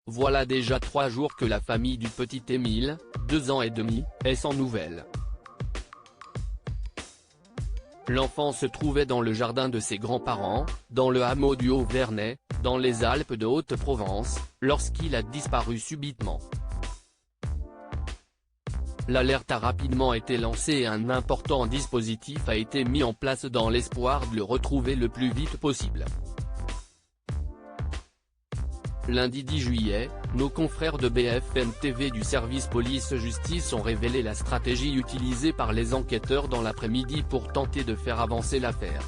Voilà déjà 3 jours que la famille du petit Émile, 2 ans et demi, est sans nouvelles. L'enfant se trouvait dans le jardin de ses grands-parents, dans le hameau du Haut-Vernay, dans les Alpes de Haute-Provence, lorsqu'il a disparu subitement. L'alerte a rapidement été lancée et un important dispositif a été mis en place dans l'espoir de le retrouver le plus vite possible. Lundi 10 juillet, nos confrères de BFM TV du service police-justice ont révélé la stratégie utilisée par les enquêteurs dans l'après-midi pour tenter de faire avancer l'affaire.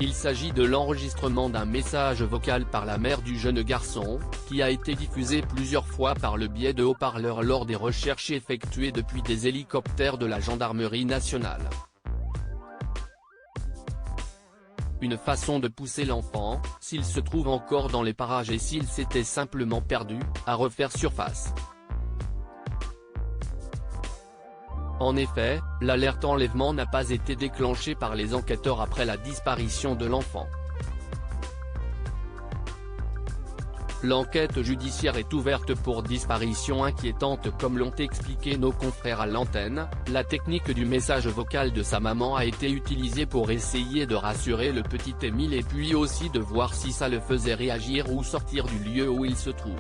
Il s'agit de l'enregistrement d'un message vocal par la mère du jeune garçon, qui a été diffusé plusieurs fois par le biais de haut-parleurs lors des recherches effectuées depuis des hélicoptères de la gendarmerie nationale. Une façon de pousser l'enfant, s'il se trouve encore dans les parages et s'il s'était simplement perdu, à refaire surface. En effet, l'alerte enlèvement n'a pas été déclenchée par les enquêteurs après la disparition de l'enfant. L'enquête judiciaire est ouverte pour disparition inquiétante comme l'ont expliqué nos confrères à l'antenne. La technique du message vocal de sa maman a été utilisée pour essayer de rassurer le petit Émile et puis aussi de voir si ça le faisait réagir ou sortir du lieu où il se trouve.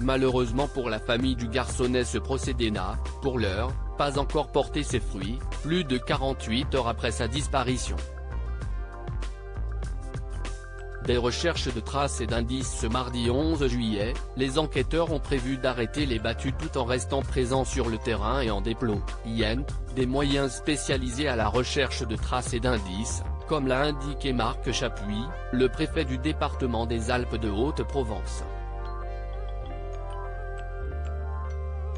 Malheureusement pour la famille du garçonnet, ce procédé n'a, pour l'heure, pas encore porté ses fruits, plus de 48 heures après sa disparition. Des recherches de traces et d'indices. Ce mardi 11 juillet, les enquêteurs ont prévu d'arrêter les battus tout en restant présents sur le terrain et en déployant des moyens spécialisés à la recherche de traces et d'indices, comme l'a indiqué Marc Chapuis, le préfet du département des Alpes de Haute-Provence.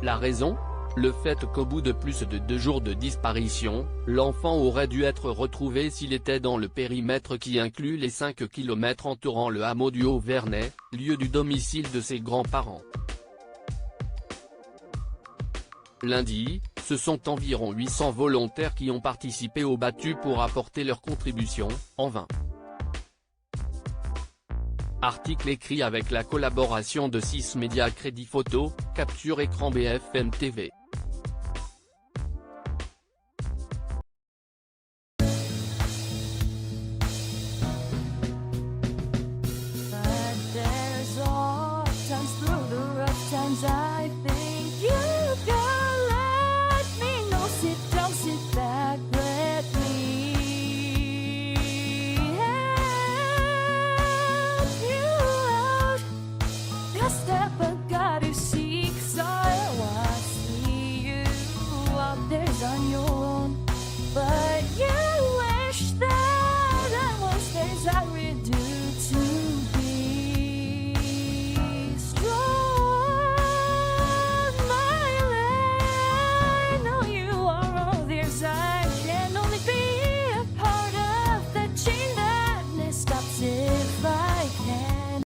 La raison ? Le fait qu'au bout de plus de 2 jours de disparition, l'enfant aurait dû être retrouvé s'il était dans le périmètre qui inclut les 5 km entourant le hameau du Haut-Vernay, lieu du domicile de ses grands-parents. Lundi, ce sont environ 800 volontaires qui ont participé aux battues pour apporter leur contribution, en vain. Article écrit avec la collaboration de 6 médias Crédit Photo, Capture Écran BFM TV.